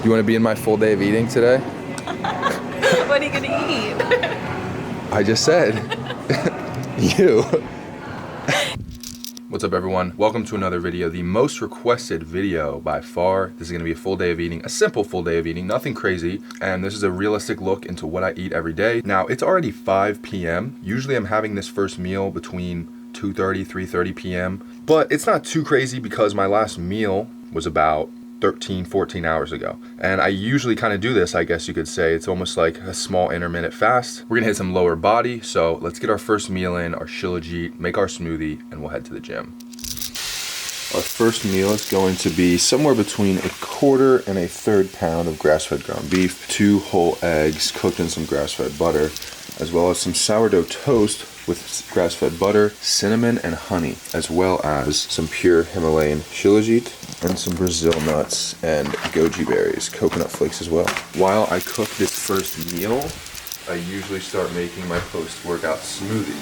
You want to be in my full day of eating today? What are you gonna eat? I just said. You. What's up, everyone? Welcome to another video, the most requested video by far. This is gonna be a full day of eating, a simple full day of eating, nothing crazy. And this is a realistic look into what I eat every day. Now, it's already 5 p.m. Usually I'm having this first meal between 2:30, 3:30 p.m. But it's not too crazy because my last meal was about 14 hours ago. And I usually kind of do this, I guess you could say. It's almost like a small intermittent fast. We're gonna hit some lower body, so let's get our first meal in, our shilajit, make our smoothie, and we'll head to the gym. Our first meal is going to be somewhere between 1/4 and 1/3 pound of grass-fed ground beef, 2 whole eggs cooked in some grass-fed butter, as well as some sourdough toast with grass-fed butter, cinnamon, and honey, as well as some pure Himalayan shilajit and some Brazil nuts and goji berries, coconut flakes as well. While I cook this first meal, I usually start making my post-workout smoothie.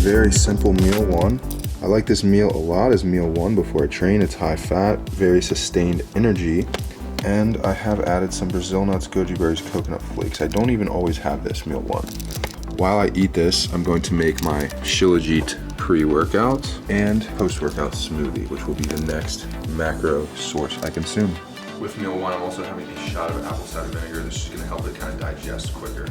Very simple meal one. I like this meal a lot as meal one before I train. It's high fat, very sustained energy, and I have added some Brazil nuts, goji berries, coconut flakes. I don't even always have this meal one. While I eat this, I'm going to make my shilajit pre-workout and post-workout smoothie, which will be the next macro source I consume. With meal one, I'm also having a shot of apple cider vinegar. This is going to help it kind of digest quicker.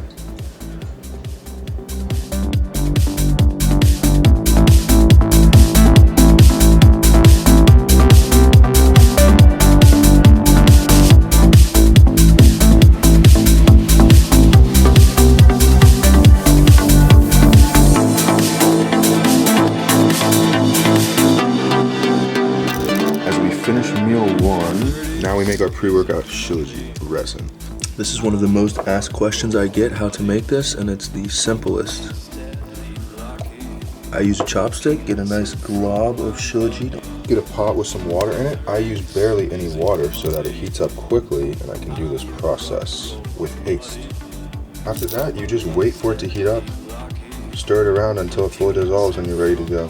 Finish meal one. Now we make our pre-workout shilajit resin. This is one of the most asked questions I get, how to make this, and it's the simplest. I use a chopstick, get a nice glob of shilajit, get a pot with some water in it. I use barely any water so that it heats up quickly and I can do this process with haste. After that, you just wait for it to heat up, stir it around until it fully dissolves and you're ready to go.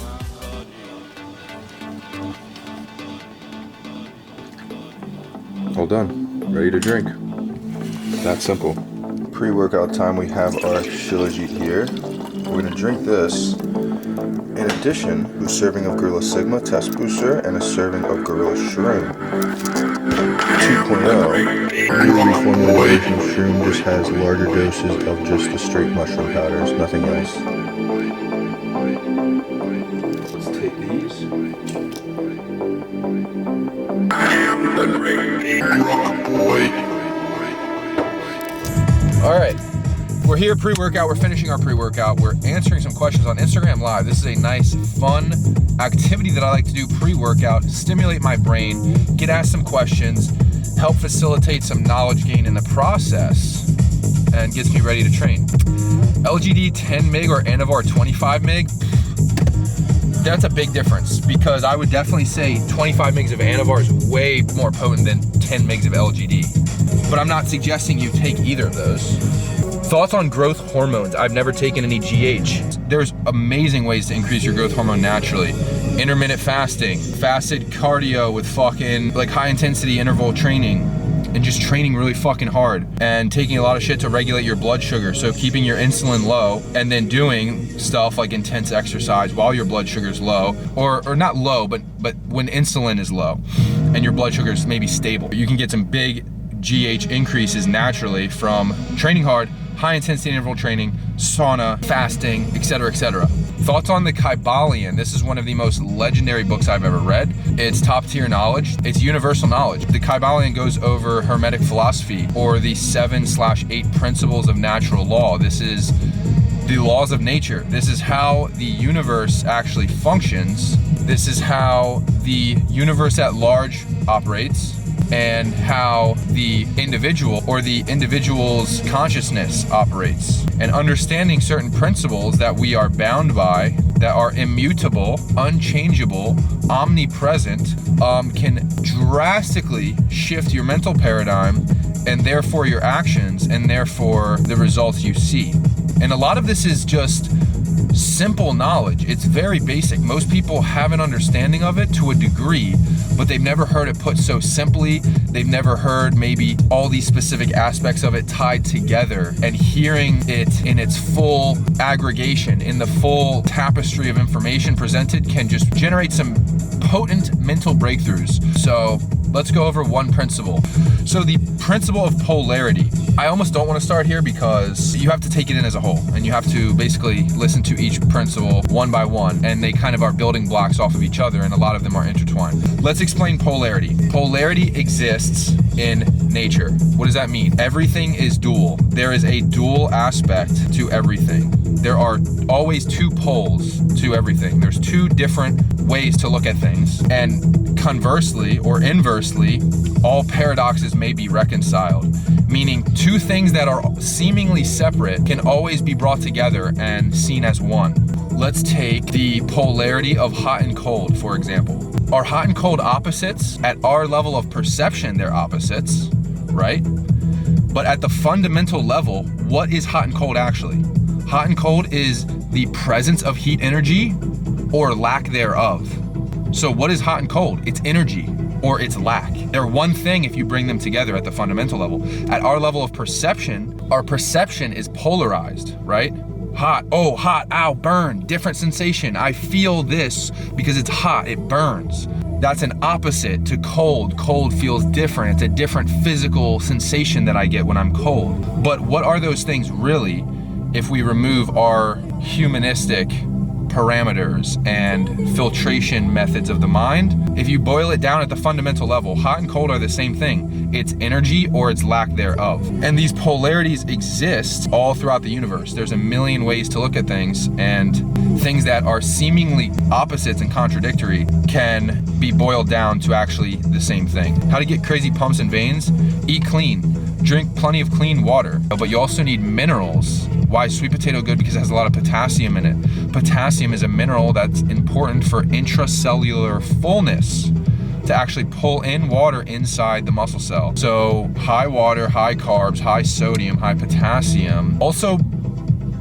All done, ready to drink. That simple. Pre-workout time, we have our shilajit here. We're gonna drink this in addition to a serving of Gorilla Sigma Test Booster and a serving of Gorilla Shroom 2.0. New reformulation Shroom just has larger doses of just the straight mushroom powders, nothing else. Let's take these. All right, we're here pre-workout. We're finishing our pre-workout. We're answering some questions on Instagram Live. This is a nice, fun activity that I like to do pre-workout, stimulate my brain, get asked some questions, help facilitate some knowledge gain in the process, and gets me ready to train. LGD 10 mg or Anavar 25 mg, that's a big difference because I would definitely say 25 mgs of Anavar is way more potent than 10 mgs of LGD. But I'm not suggesting you take either of those. Thoughts on growth hormones? I've never taken any GH. There's amazing ways to increase your growth hormone naturally. Intermittent fasting, fasted cardio with fucking like high intensity interval training, and just training really fucking hard and taking a lot of shit to regulate your blood sugar. So keeping your insulin low and then doing stuff like intense exercise while your blood sugar is low, or not low, but when insulin is low and your blood sugar is maybe stable. You can get some big GH increases naturally from training hard, high intensity interval training, sauna, fasting, etc., etc. Thoughts on the Kybalion? This is one of the most legendary books I've ever read. It's top tier knowledge. It's universal knowledge. The Kybalion goes over Hermetic philosophy or the 7/8 principles of natural law. This is the laws of nature. This is how the universe actually functions. This is how the universe at large operates, and how the individual or the individual's consciousness operates. And understanding certain principles that we are bound by, that are immutable, unchangeable, omnipresent, can drastically shift your mental paradigm, and therefore your actions, and therefore the results you see. And a lot of this is just simple knowledge. It's very basic. Most people have an understanding of it to a degree, but they've never heard it put so simply. They've never heard maybe all these specific aspects of it tied together, and hearing it in its full aggregation, in the full tapestry of information presented, can just generate some potent mental breakthroughs. So let's go over one principle. So the principle of polarity. I almost don't want to start here because you have to take it in as a whole, and you have to basically listen to each principle one by one, and they kind of are building blocks off of each other, and a lot of them are intertwined. Let's explain polarity. Polarity exists in nature. What does that mean? Everything is dual. There is a dual aspect to everything. There are always two poles to everything. There's two different ways to look at things, and conversely or inversely, all paradoxes may be reconciled, meaning two things that are seemingly separate can always be brought together and seen as one. Let's take the polarity of hot and cold, for example. Are hot and cold opposites? At our level of perception, they're opposites, right? But at the fundamental level, what is hot and cold actually? Hot and cold is the presence of heat energy or lack thereof. So what is hot and cold? It's energy or it's lack. They're one thing if you bring them together at the fundamental level. At our level of perception, our perception is polarized, right? Hot, oh, hot, ow, burn, different sensation. I feel this because it's hot, it burns. That's an opposite to cold. Cold feels different. It's a different physical sensation that I get when I'm cold. But what are those things really if we remove our humanistic parameters and filtration methods of the mind? If you boil it down at the fundamental level, hot and cold are the same thing. It's energy or it's lack thereof. And these polarities exist all throughout the universe. There's a million ways to look at things, and things that are seemingly opposites and contradictory can be boiled down to actually the same thing. How to get crazy pumps and veins? Eat clean. Drink plenty of clean water, but you also need minerals. Why is sweet potato good? Because it has a lot of potassium in it. Potassium is a mineral that's important for intracellular fullness, to actually pull in water inside the muscle cell. So high water, high carbs, high sodium, high potassium. Also,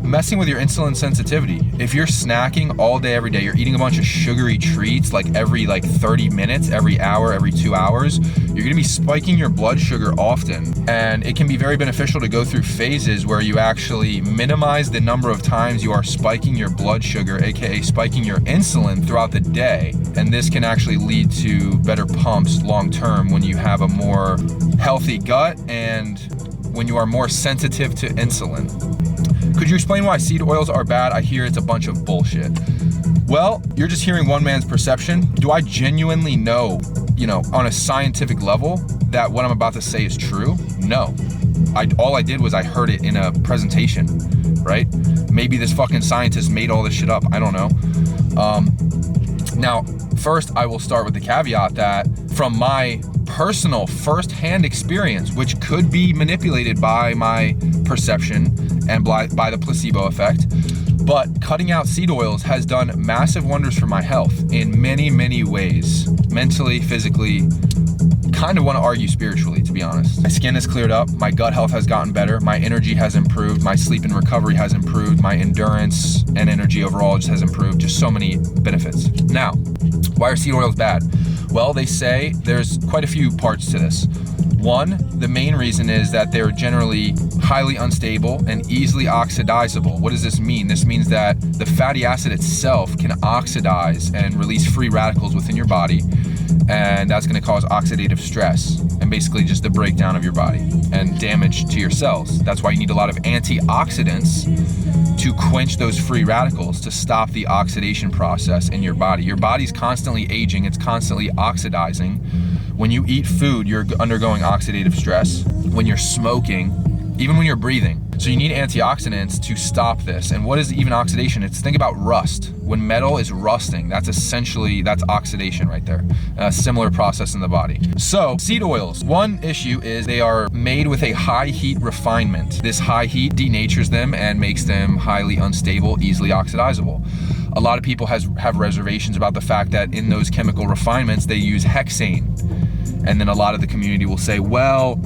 messing with your insulin sensitivity. If you're snacking all day, every day, you're eating a bunch of sugary treats like every 30 minutes, every hour, every 2 hours, you're gonna be spiking your blood sugar often. And it can be very beneficial to go through phases where you actually minimize the number of times you are spiking your blood sugar, aka spiking your insulin throughout the day. And this can actually lead to better pumps long term when you have a more healthy gut and when you are more sensitive to insulin. Could you explain why seed oils are bad? I hear it's a bunch of bullshit. Well, you're just hearing one man's perception. Do I genuinely know, on a scientific level, that what I'm about to say is true? No. All I did was I heard it in a presentation, right? Maybe this fucking scientist made all this shit up. I don't know. Now, first, I will start with the caveat that from my personal first-hand experience, which could be manipulated by my perception and by the placebo effect, but cutting out seed oils has done massive wonders for my health in many, many ways. Mentally, physically, kind of want to argue spiritually, to be honest. My skin has cleared up, my gut health has gotten better, my energy has improved, my sleep and recovery has improved, my endurance and energy overall just has improved, just so many benefits. Now, why are seed oils bad? Well, they say there's quite a few parts to this. One, the main reason is that they're generally highly unstable and easily oxidizable. What does this mean? This means that the fatty acid itself can oxidize and release free radicals within your body, and that's going to cause oxidative stress and basically just the breakdown of your body and damage to your cells. That's why you need a lot of antioxidants to quench those free radicals, to stop the oxidation process in your body. Your body's constantly aging, it's constantly oxidizing. When you eat food, you're undergoing oxidative stress. When you're smoking, even when you're breathing. So you need antioxidants to stop this. And what is even oxidation? It's, think about rust. When metal is rusting, that's oxidation right there. A similar process in the body. So seed oils, one issue is they are made with a high heat refinement. This high heat denatures them and makes them highly unstable, easily oxidizable. A lot of people have reservations about the fact that in those chemical refinements, they use hexane. And then a lot of the community will say, well,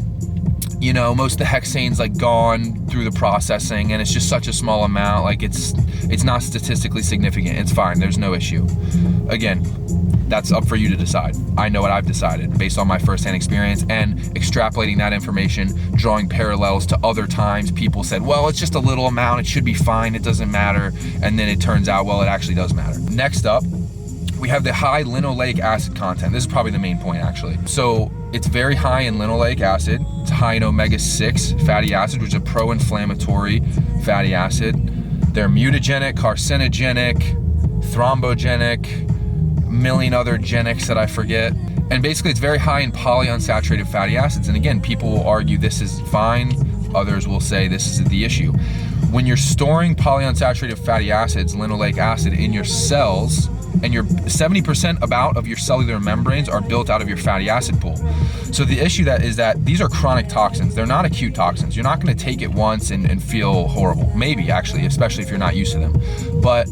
you know, most of the hexane's like gone through the processing and it's just such a small amount, like it's not statistically significant. It's fine, there's no issue. Again, that's up for you to decide. I know what I've decided based on my firsthand experience and extrapolating that information, drawing parallels to other times people said, well, it's just a little amount, it should be fine, it doesn't matter. And then it turns out, well, it actually does matter. Next up, we have the high linoleic acid content. This is probably the main point actually. So it's very high in linoleic acid. It's high in omega-6 fatty acid, which is a pro-inflammatory fatty acid. They're mutagenic, carcinogenic, thrombogenic, a million other genics that I forget. And basically it's very high in polyunsaturated fatty acids. And again, people will argue this is fine. Others will say this is the issue. When you're storing polyunsaturated fatty acids, linoleic acid, in your cells, and your 70% about of your cellular membranes are built out of your fatty acid pool. So the issue is that these are chronic toxins. They're not acute toxins. You're not gonna take it once and feel horrible. Maybe actually, especially if you're not used to them. But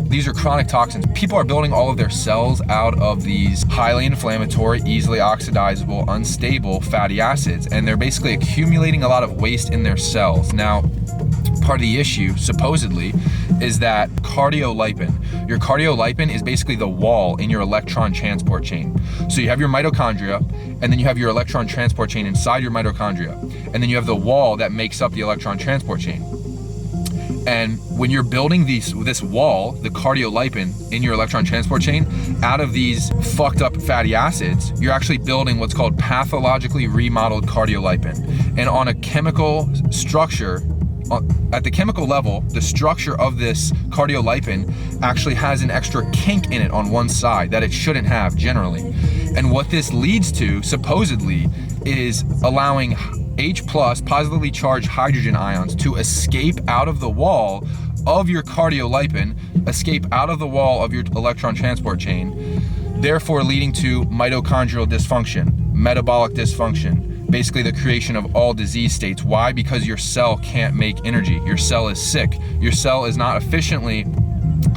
these are chronic toxins. People are building all of their cells out of these highly inflammatory, easily oxidizable, unstable fatty acids, and they're basically accumulating a lot of waste in their cells. Now, part of the issue, supposedly, is that cardiolipin. Your cardiolipin is basically the wall in your electron transport chain. So you have your mitochondria, and then you have your electron transport chain inside your mitochondria. And then you have the wall that makes up the electron transport chain. And when you're building this wall, the cardiolipin in your electron transport chain, out of these fucked up fatty acids, you're actually building what's called pathologically remodeled cardiolipin. And on a chemical structure, at the chemical level, the structure of this cardiolipin actually has an extra kink in it on one side that it shouldn't have generally. And what this leads to, supposedly, is allowing H+, positively charged hydrogen ions, to escape out of the wall of your cardiolipin, escape out of the wall of your electron transport chain, therefore leading to mitochondrial dysfunction, metabolic dysfunction, basically the creation of all disease states. Why? Because your cell can't make energy. Your cell is sick. Your cell is not efficiently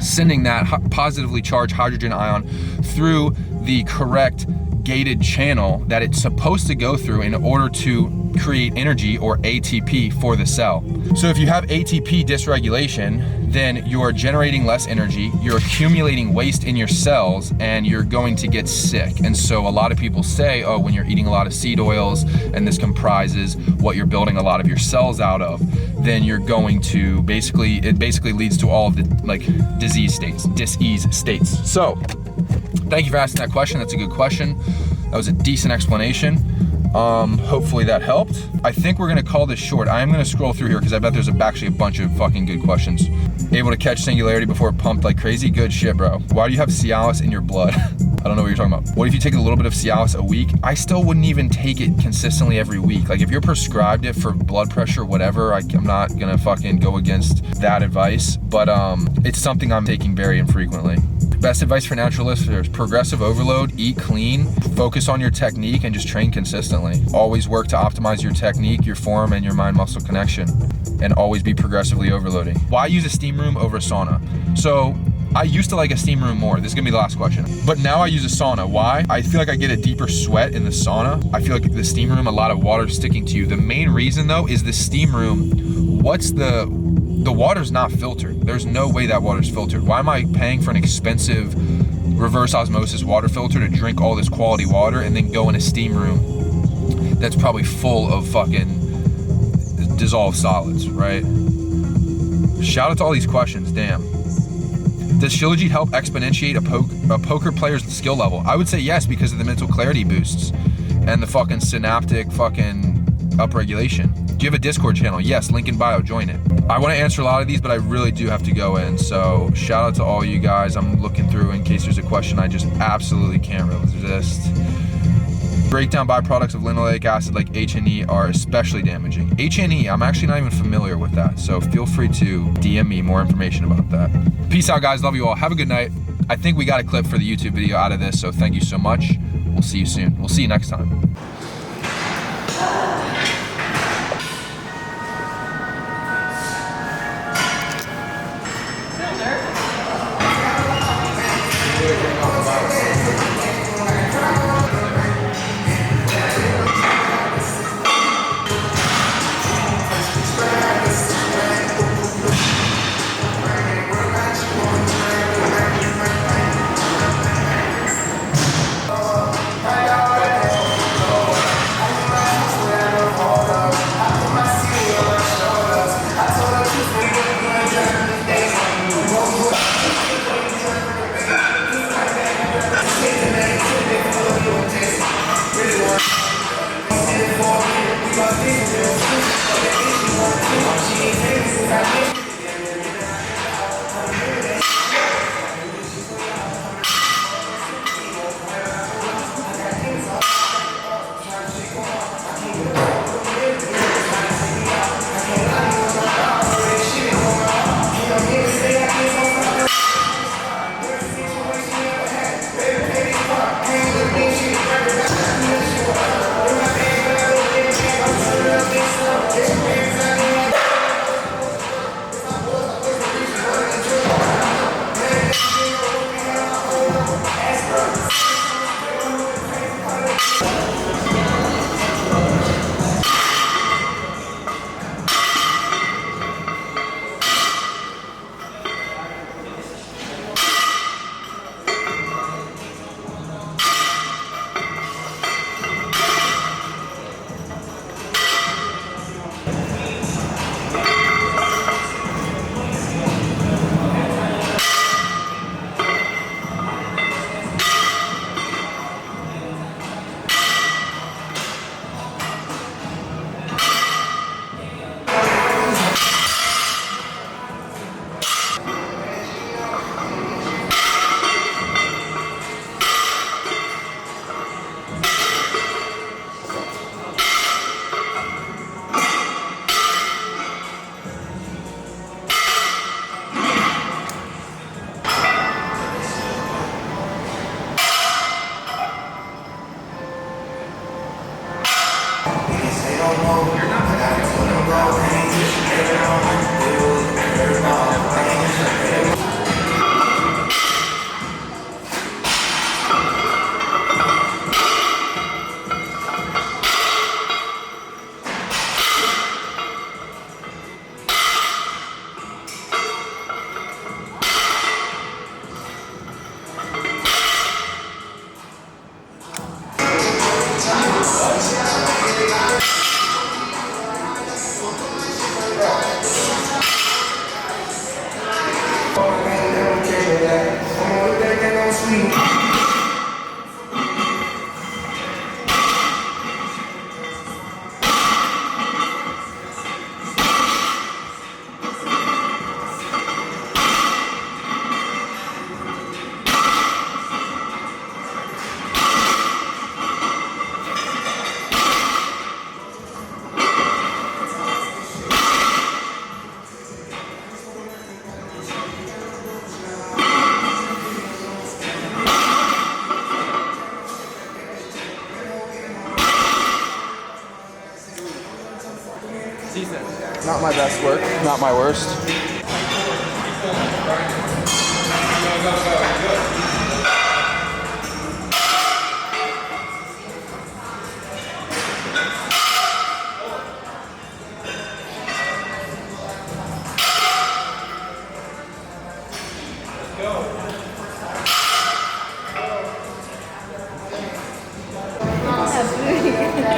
sending that positively charged hydrogen ion through the correct gated channel that it's supposed to go through in order to create energy, or ATP, for the cell. So if you have ATP dysregulation, then you're generating less energy, you're accumulating waste in your cells, and you're going to get sick. And so a lot of people say, oh, when you're eating a lot of seed oils, and this comprises what you're building a lot of your cells out of, then you're going to it basically leads to all of the disease states. So thank you for asking that question. That's a good question. That was a decent explanation. Hopefully that helped. I think we're gonna call this short. I am gonna scroll through here because I bet there's actually a bunch of fucking good questions. Able to catch singularity before it pumped like crazy? Good shit, bro. Why do you have Cialis in your blood? I don't know what you're talking about. What if you take a little bit of Cialis a week? I still wouldn't even take it consistently every week. Like if you're prescribed it for blood pressure, whatever, I'm not gonna fucking go against that advice, but it's something I'm taking very infrequently. Best advice for natural lifters: progressive overload, eat clean, focus on your technique, and just train consistently. Always work to optimize your technique, your form, and your mind-muscle connection, and always be progressively overloading. Why use a steam room over a sauna? So I used to like a steam room more. This is gonna be the last question. But now I use a sauna. Why? I feel like I get a deeper sweat in the sauna. I feel like the steam room, a lot of water sticking to you. The main reason though is the steam room, the water's not filtered. There's no way that water's filtered. Why am I paying for an expensive reverse osmosis water filter to drink all this quality water and then go in a steam room that's probably full of fucking dissolved solids, right? Shout out to all these questions, damn. Does shilajit help exponentiate a poker player's skill level? I would say yes, because of the mental clarity boosts and the fucking synaptic fucking upregulation. Do you have a Discord channel? Yes, link in bio, join it. I want to answer a lot of these, but I really do have to go in. So shout out to all you guys. I'm looking through in case there's a question I just absolutely can't resist. Breakdown byproducts of linoleic acid like H&E are especially damaging. H&E, I'm actually not even familiar with that, so feel free to DM me more information about that. Peace out, guys. Love you all. Have a good night. I think we got a clip for the YouTube video out of this, so thank you so much. We'll see you soon. We'll see you next time. Not my best work, not my worst.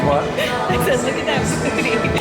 What? I said, look at that booty.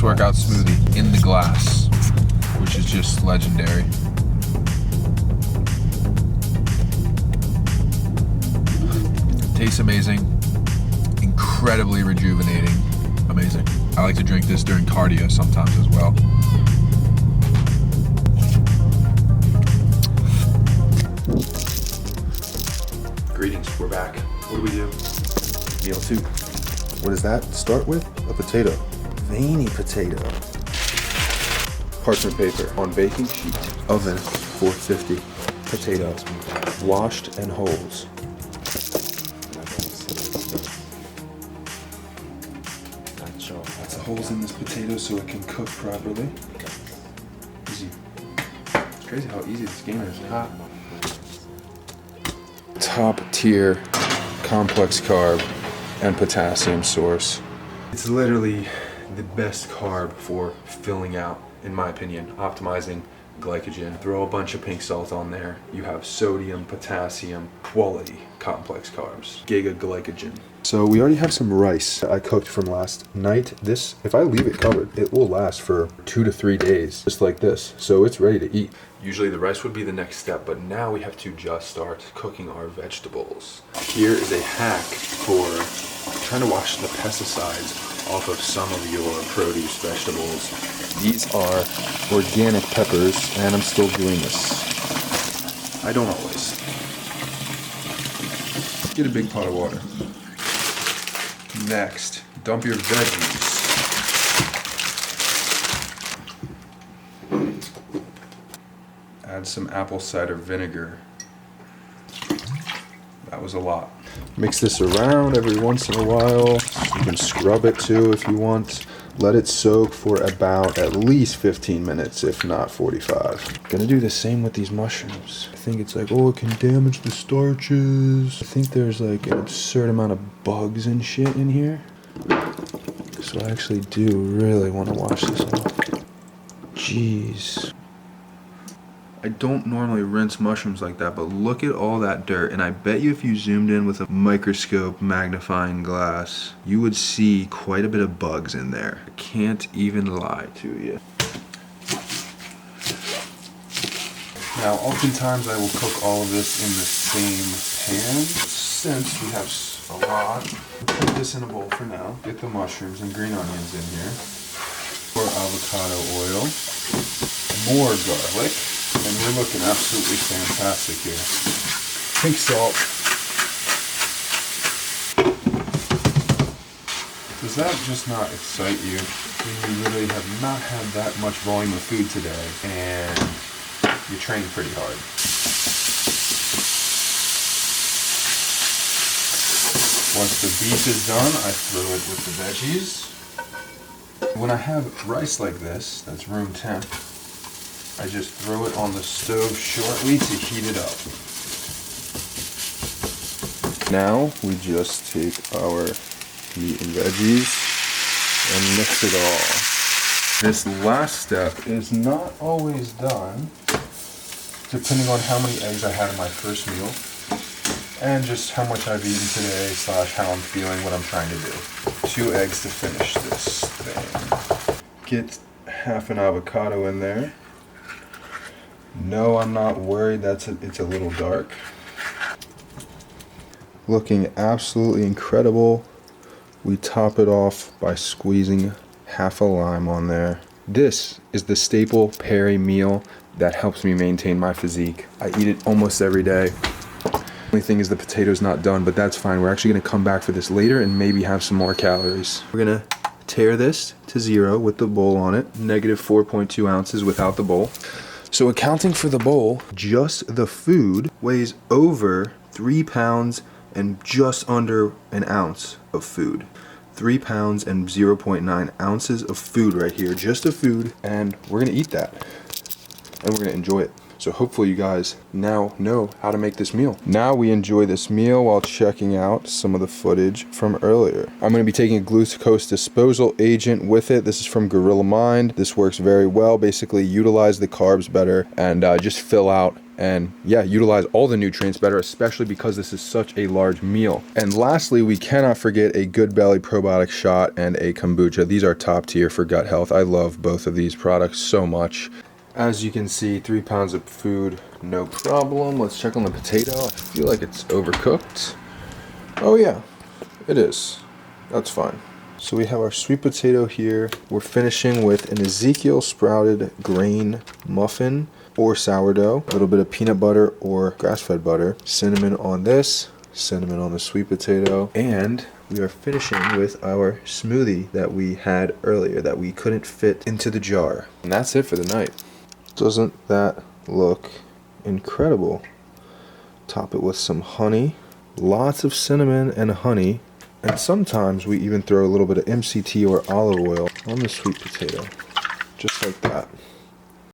post-workout smoothie in the glass, which is just legendary. Tastes amazing, incredibly rejuvenating, amazing. I like to drink this during cardio sometimes as well. Greetings, we're back. What do we do? Meal 2. What does that start with? A potato. Veiny potato. Parchment paper on baking sheet. Oven, 450. Potato, washed and wholes. Lots of holes in this potato so it can cook properly. Easy. It's crazy how easy this game is. Top tier complex carb and potassium source. It's literally the best carb for filling out, in my opinion, optimizing glycogen. Throw a bunch of pink salt on there. You have sodium, potassium, quality complex carbs, giga glycogen. So we already have some rice I cooked from last night. This, if I leave it covered, it will last for 2 to 3 days, just like this. So it's ready to eat. Usually the rice would be the next step, but now we have to just start cooking our vegetables. Here is a hack for trying to wash the pesticides off of some of your produce vegetables. These are organic peppers, and I'm still doing this. I don't always. Get a big pot of water. Next, dump your veggies. Add some apple cider vinegar. That was a lot. Mix this around every once in a while. You can scrub it too if you want. Let it soak for about at least 15 minutes, if not 45. Gonna do the same with these mushrooms. I think it's like, oh, it can damage the starches. I think there's like an absurd amount of bugs and shit in here. So I actually do really want to wash this off. Jeez. I don't normally rinse mushrooms like that, but look at all that dirt, and I bet you if you zoomed in with a microscope magnifying glass, you would see quite a bit of bugs in there. I can't even lie to you. Now, oftentimes I will cook all of this in the same pan. Since we have a lot, put this in a bowl for now. Get the mushrooms and green onions in here. Pour avocado oil, more garlic. And we're looking absolutely fantastic here. Pink salt. Does that just not excite you? You literally have not had that much volume of food today, and you're training pretty hard. Once the beef is done, I throw it with the veggies. When I have rice like this, that's room temp, I just throw it on the stove shortly to heat it up. Now we just take our meat and veggies and mix it all. This last step is not always done, depending on how many eggs I had in my first meal and just how much I've eaten today / how I'm feeling, what I'm trying to do. 2 eggs to finish this thing. Get half an avocado in there. No, I'm not worried. It's a little dark. Looking absolutely incredible. We top it off by squeezing half a lime on there. This is the staple Perry meal that helps me maintain my physique. I eat it almost every day. Only thing is the potato's not done, but that's fine. We're actually gonna come back for this later and maybe have some more calories. We're gonna tear this to 0 with the bowl on it. Negative 4.2 ounces without the bowl. So accounting for the bowl, just the food weighs over 3 pounds and just under an ounce of food. 3 pounds and 0.9 ounces of food right here, just the food, and we're gonna eat that. and we're gonna enjoy it. So hopefully you guys now know how to make this meal. Now we enjoy this meal while checking out some of the footage from earlier. I'm gonna be taking a glucose disposal agent with it. This is from Gorilla Mind. This works very well. Basically utilize the carbs better and just fill out and yeah, utilize all the nutrients better, especially because this is such a large meal. And lastly, we cannot forget a Good Belly probiotic shot and a kombucha. These are top tier for gut health. I love both of these products so much. As you can see, 3 pounds of food, no problem. Let's check on the potato. I feel like it's overcooked. Oh yeah, it is. That's fine. So we have our sweet potato here. We're finishing with an Ezekiel sprouted grain muffin or sourdough. A little bit of peanut butter or grass-fed butter. Cinnamon on this, cinnamon on the sweet potato. And we are finishing with our smoothie that we had earlier that we couldn't fit into the jar. And that's it for the night. Doesn't that look incredible? Top it with some honey, lots of cinnamon and honey, and sometimes we even throw a little bit of MCT or olive oil on the sweet potato, just like that.